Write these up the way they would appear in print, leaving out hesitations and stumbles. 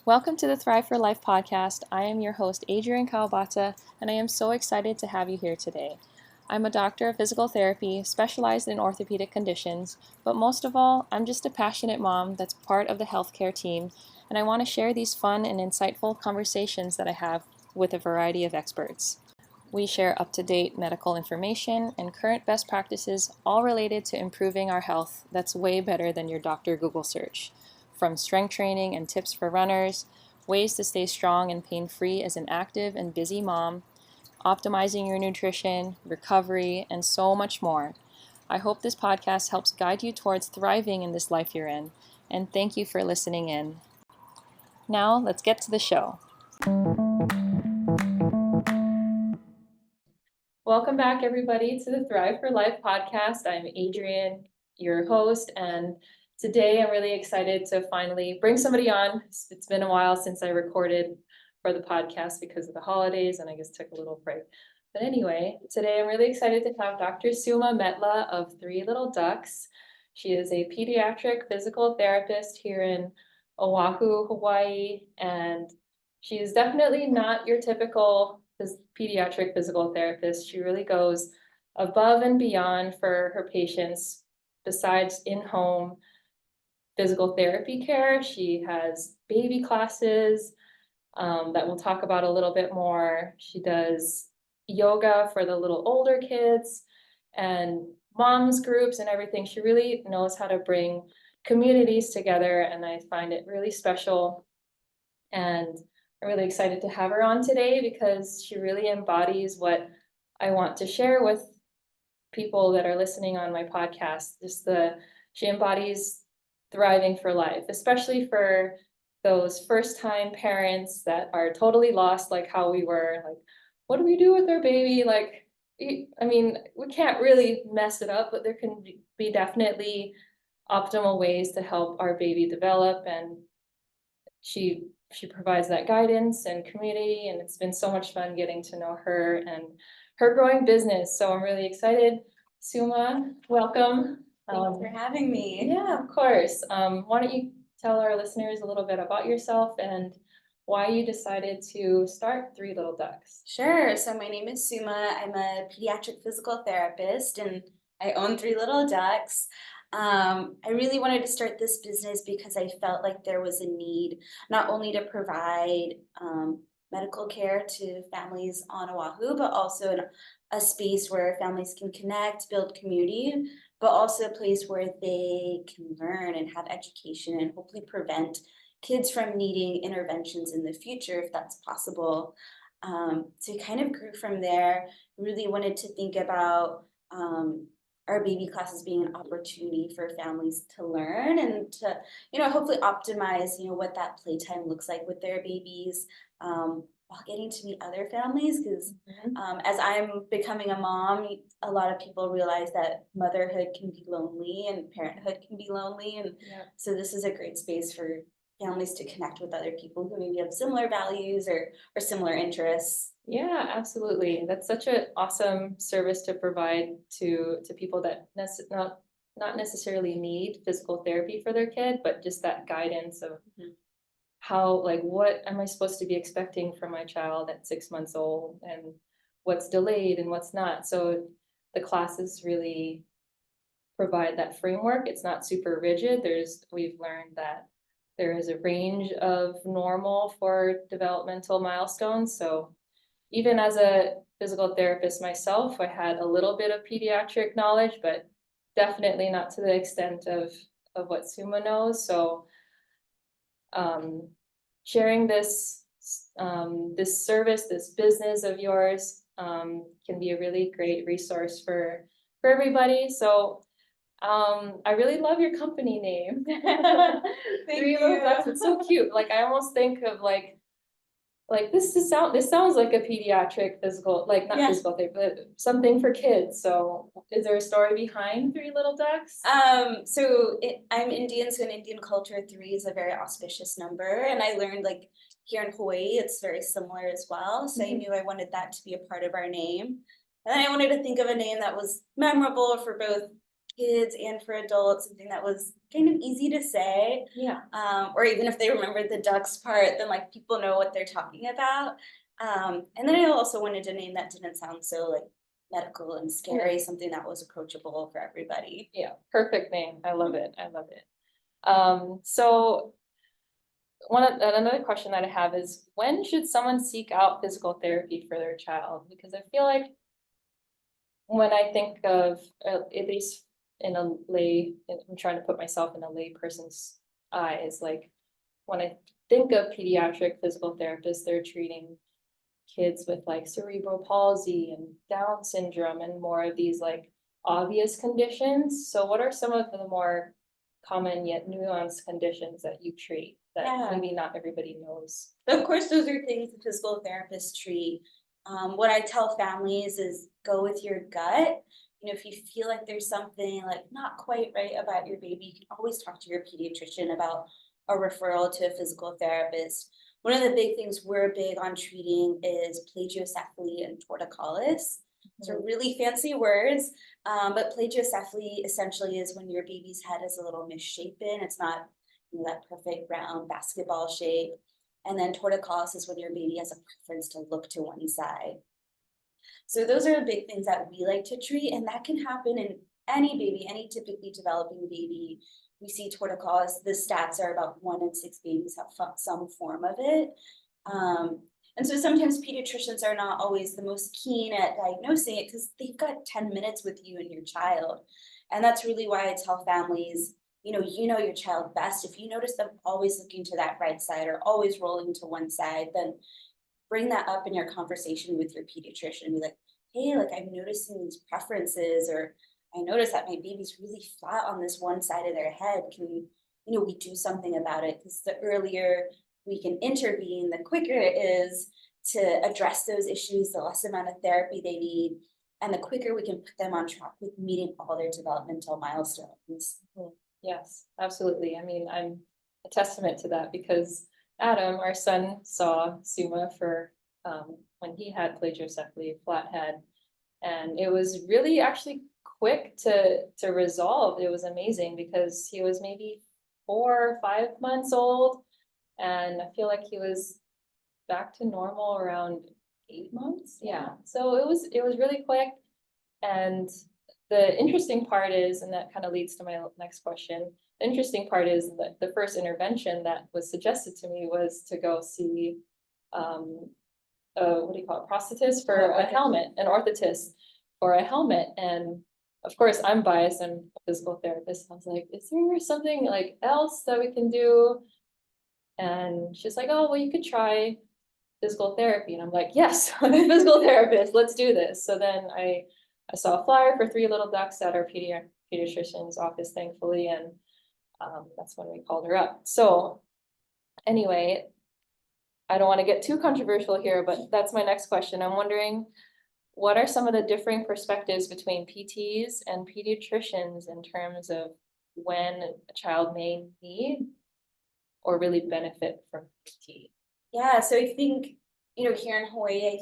Welcome to the Thrive for Life podcast. I am your host, Adrienne Kawabata, and I am so excited to have you here today. I'm a doctor of physical therapy, specialized in orthopedic conditions, but most of all, I'm just a passionate mom that's part of the healthcare team, and I want to share these fun and insightful conversations that I have with a variety of experts. We share up-to-date medical information and current best practices, all related to improving our health that's way better than your doctor Google search. From strength training and tips for runners, ways to stay strong and pain-free as an active and busy mom, optimizing your nutrition, recovery, and so much more. I hope this podcast helps guide you towards thriving in this life you're in, and thank you for listening in. Now, let's get to the show. Welcome back, everybody, to the Thrive for Life podcast. I'm Adrienne, your host, and today I'm really excited to finally bring somebody on. It's been a while since I recorded for the podcast because of the holidays, and I just took a little break. But anyway, today I'm really excited to have Dr. Suma Metla of Three Little Ducks. She is a pediatric physical therapist here in Oahu, Hawaii, and she is definitely not your typical pediatric physical therapist. She really goes above and beyond for her patients. Besides in-home physical therapy care, she has baby classes that we'll talk about a little bit more. She does yoga for the little older kids and moms groups and everything. She really knows how to bring communities together, and I find it really special. And I'm really excited to have her on today because she really embodies what I want to share with people that are listening on my podcast. She embodies thriving for life, especially for those first-time parents that are totally lost, like how we were. Like, what do we do with our baby? Like, I mean, we can't really mess it up, but there can be definitely optimal ways to help our baby develop, and she provides that guidance and community, and it's been so much fun getting to know her and her growing business. So I'm really excited. Suma, welcome. Thanks for having me. Yeah, of course. Why don't you tell our listeners a little bit about yourself and why you decided to start Three Little Ducks? Sure. So my name is Suma. I'm a pediatric physical therapist and I own Three Little Ducks. I really wanted to start this business because I felt like there was a need not only to provide medical care to families on Oahu, but also a space where families can connect, build community, but also a place where they can learn and have education and hopefully prevent kids from needing interventions in the future if that's possible. So kind of grew from there. Really wanted to think about our baby classes being an opportunity for families to learn and to, hopefully optimize, what that playtime looks like with their babies, while getting to meet other families. Because as I'm becoming a mom, a lot of people realize that motherhood can be lonely and parenthood can be lonely. And so this is a great space for families to connect with other people who maybe have similar values or similar interests. Yeah, absolutely. That's such an awesome service to provide to people that not necessarily need physical therapy for their kid, but just that guidance of how, like, what am I supposed to be expecting from my child at 6 months old, and what's delayed and what's not. So the classes really provide that framework. It's not super rigid. We've learned that there is a range of normal for developmental milestones. So even as a physical therapist myself, I had a little bit of pediatric knowledge, but definitely not to the extent of what Suma knows. So sharing this service, this business of yours, can be a really great resource for everybody. So I really love your company name. Three Little Ducks. It's so cute. Like, I almost think of like this sounds like a pediatric physical, like not physical thing, but something for kids. So is there a story behind Three Little Ducks? I'm Indian, so in Indian culture, 3 is a very auspicious number. And I learned like here in Hawaii, it's very similar as well. So I knew I wanted that to be a part of our name. And then I wanted to think of a name that was memorable for both kids and for adults, something that was kind of easy to say. Yeah. Or even if they remember the ducks part, then like people know what they're talking about. And then I also wanted a name that didn't sound so like medical and scary, something that was approachable for everybody. Yeah, perfect name. I love it. I love it. So another question that I have is, when should someone seek out physical therapy for their child? Because I feel like when I think of, at least I'm trying to put myself in a lay person's eyes, like when I think of pediatric physical therapists, they're treating kids with like cerebral palsy and Down syndrome and more of these like obvious conditions. So what are some of the more common yet nuanced conditions that you treat that Yeah. maybe not everybody knows? Of course, those are things the physical therapists treat. What I tell families is go with your gut. If you feel like there's something like not quite right about your baby, you can always talk to your pediatrician about a referral to a physical therapist. One of the big things we're big on treating is plagiocephaly and torticollis. So really fancy words, but plagiocephaly essentially is when your baby's head is a little misshapen. It's not that perfect round basketball shape. And then torticollis is when your baby has a preference to look to one side. So those are the big things that we like to treat, and that can happen in any baby, any typically developing baby. We see torticollis, the stats are about 1 in 6 babies have some form of it. And so sometimes pediatricians are not always the most keen at diagnosing it because they've got 10 minutes with you and your child. And that's really why I tell families, you know your child best. If you notice them always looking to that right side or always rolling to one side, then bring that up in your conversation with your pediatrician and be like, hey, like I'm noticing these preferences, or I notice that my baby's really flat on this one side of their head. Can we do something about it? Because the earlier we can intervene, the quicker it is to address those issues, the less amount of therapy they need, and the quicker we can put them on track with meeting all their developmental milestones. Yes, absolutely. I mean, I'm a testament to that because Adam, our son, saw Suma for when he had plagiocephaly, flat head, and it was really actually quick to resolve. It was amazing because he was maybe 4 or 5 months old, and I feel like he was back to normal around 8 months. Yeah, so it was really quick, and the interesting part is, and that kind of leads to my next question, the interesting part is that the first intervention that was suggested to me was to go see, what do you call it, prosthetist for a helmet, an orthotist for a helmet. And of course, I'm biased, I'm a physical therapist. I was like, is there something like else that we can do? And she's like, oh, well, you could try physical therapy. And I'm like, yes, I'm a physical therapist, let's do this. So then I saw a flyer for 3 Little Ducks at our pediatrician's office, thankfully, and that's when we called her up. So anyway, I don't want to get too controversial here, but that's my next question. I'm wondering, what are some of the differing perspectives between PTs and pediatricians in terms of when a child may need or really benefit from PT? Yeah, so I think, here in Hawaii,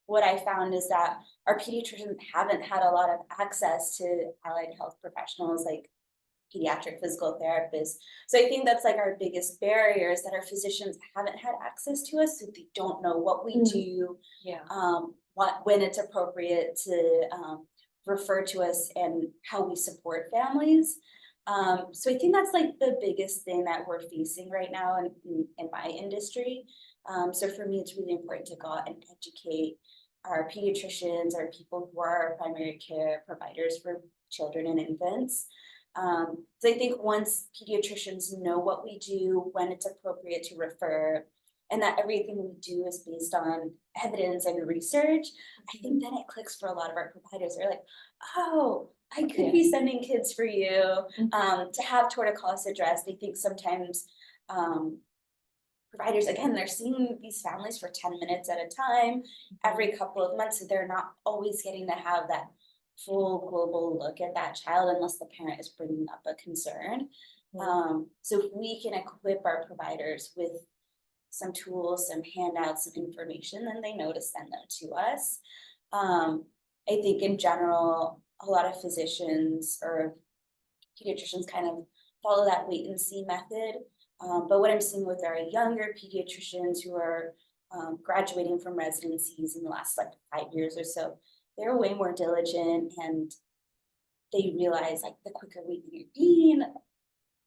what I found is that our pediatricians haven't had a lot of access to allied health professionals like pediatric physical therapists. So I think that's like our biggest barrier is that our physicians haven't had access to us, so they don't know what we do, when it's appropriate to refer to us and how we support families. So I think that's like the biggest thing that we're facing right now in my industry. So for me, it's really important to go out and educate our pediatricians, our people who are our primary care providers for children and infants. So I think once pediatricians know what we do, when it's appropriate to refer, and that everything we do is based on evidence and research, I think then it clicks for a lot of our providers. They're like, oh, I could be sending kids for you to have torticollis addressed. I think sometimes providers, again, they're seeing these families for 10 minutes at a time, every couple of months, so they're not always getting to have that full global look at that child unless the parent is bringing up a concern. So if we can equip our providers with some tools, some handouts, some information, then they know to send them to us. I think in general, a lot of physicians or pediatricians kind of follow that wait and see method. But what I'm seeing with our younger pediatricians who are graduating from residencies in the last like 5 years or so, they're way more diligent, and they realize like the quicker we intervene,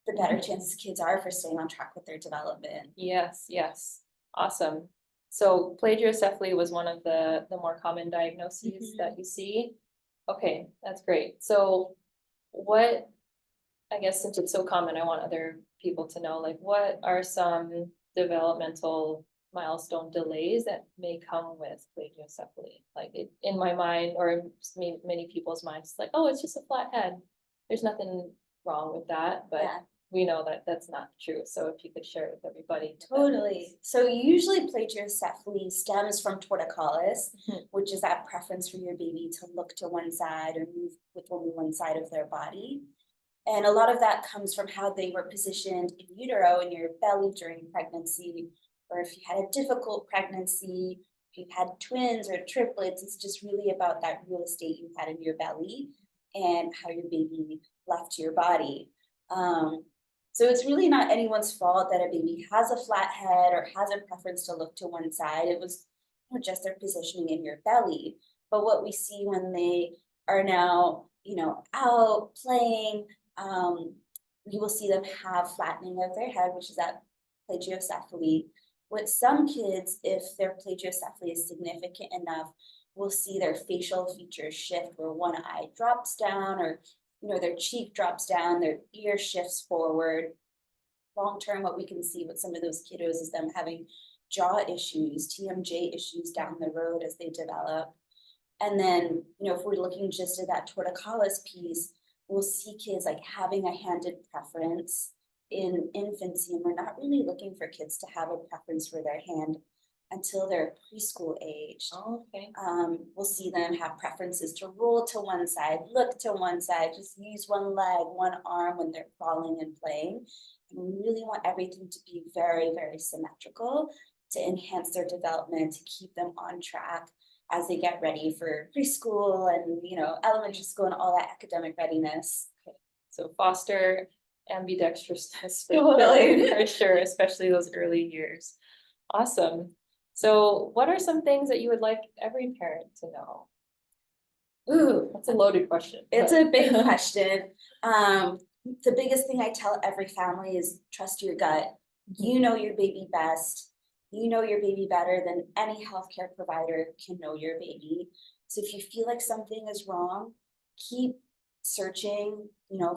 the better chances kids are for staying on track with their development. Yes, yes, awesome. So plagiarocephaly was one of the more common diagnoses that you see. Okay, that's great. So what, I guess since it's so common, I want other people to know, like, what are some developmental milestone delays that may come with plagiocephaly? Like in my mind, or in many people's minds, it's like, oh, it's just a flat head. There's nothing wrong with that, but Yeah. we know that that's not true. So if you could share it with everybody. Totally. So usually plagiocephaly stems from torticollis, Mhm. which is that preference for your baby to look to one side or move with only one side of their body. And a lot of that comes from how they were positioned in utero, in your belly during pregnancy, or if you had a difficult pregnancy, if you had twins or triplets, it's just really about that real estate you had in your belly and how your baby left your body. Um, so it's really not anyone's fault that a baby has a flat head or has a preference to look to one side. It was just their positioning in your belly. But what we see when they are now, out playing, we will see them have flattening of their head, which is that plagiocephaly. With some kids, if their plagiocephaly is significant enough, we'll see their facial features shift where one eye drops down, or their cheek drops down, their ear shifts forward. Long term, what we can see with some of those kiddos is them having jaw issues, TMJ issues down the road as they develop. And then, if we're looking just at that torticollis piece, we'll see kids like having a handed preference in infancy, and we're not really looking for kids to have a preference for their hand until they're preschool age. Oh, okay. We'll see them have preferences to roll to one side, look to one side, just use one leg, one arm when they're crawling and playing. And we really want everything to be very, very symmetrical to enhance their development, to keep them on track as they get ready for preschool and elementary school and all that academic readiness. Okay. So foster ambidextrousness Totally. for sure, especially those early years. Awesome. So what are some things that you would like every parent to know? Ooh, That's a loaded question. it's but- a big question. The biggest thing I tell every family is trust your gut. You know your baby best. You know your baby better than any healthcare provider can know your baby. So if you feel like something is wrong, keep searching,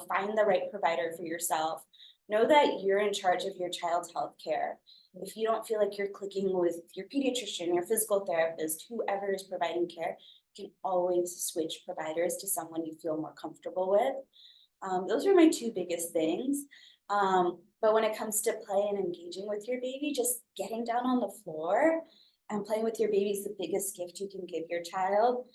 find the right provider for yourself. Know that you're in charge of your child's healthcare. If you don't feel like you're clicking with your pediatrician, your physical therapist, whoever is providing care, you can always switch providers to someone you feel more comfortable with. Those are my two biggest things. But when it comes to play and engaging with your baby, just getting down on the floor and playing with your baby is the biggest gift you can give your child.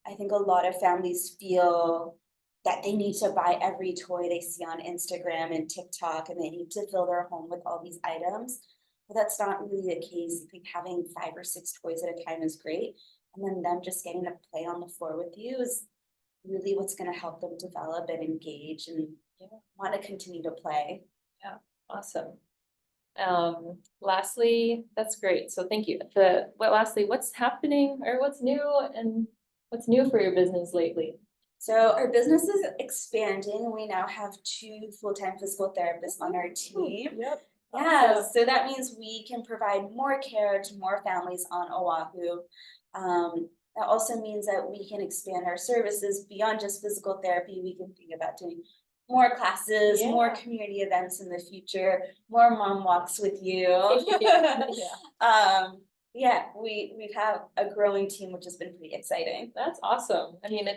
I think a lot of families feel that they need to buy every toy they see on Instagram and TikTok, and they need to fill their home with all these items. But that's not really the case. I think having 5 or 6 toys at a time is great. And then them just getting to play on the floor with you is really what's going to help them develop and engage and want to continue to play. Yeah, awesome. Lastly, that's great. So thank you. Lastly, what's happening or what's new for your business lately? So our business is expanding. We now have 2 full-time physical therapists on our team. Yep. Yeah, Awesome. so that means we can provide more care to more families on Oahu. That also means that we can expand our services beyond just physical therapy. We can think about doing more classes, more community events in the future, more mom walks with you. We have a growing team, which has been pretty exciting. That's awesome. I mean,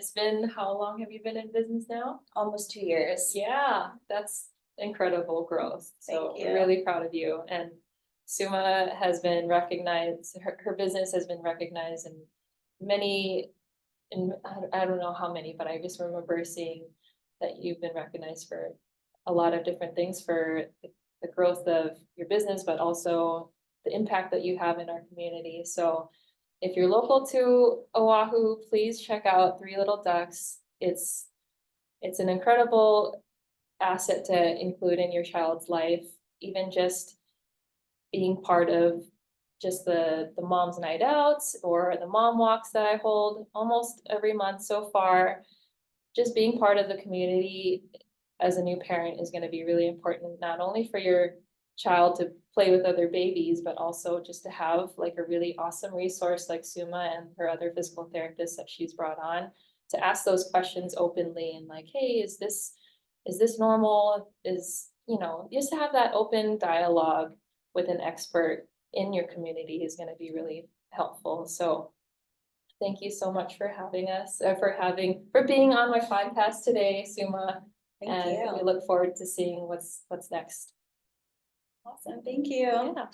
how long have you been in business now? Almost 2 years. Yeah, that's incredible growth. So Thank you. we're really proud of you. And Suma has been recognized, her business has been recognized in many, I don't know how many, but I just remember seeing that you've been recognized for a lot of different things, for the growth of your business, but also the impact that you have in our community. So if you're local to Oahu, please check out Three Little Ducks. It's an incredible asset to include in your child's life, even just being part of just the mom's night outs or the mom walks that I hold almost every month so far. Just being part of the community as a new parent is gonna be really important, not only for your child to play with other babies, but also just to have like a really awesome resource like Suma and her other physical therapists that she's brought on to ask those questions openly and like, hey, is this normal? Just to have that open dialogue with an expert in your community is gonna be really helpful. So thank you so much for having us, for being on my podcast today, Suma. Thank And we you. look forward to seeing what's next. Awesome, thank you. Yeah.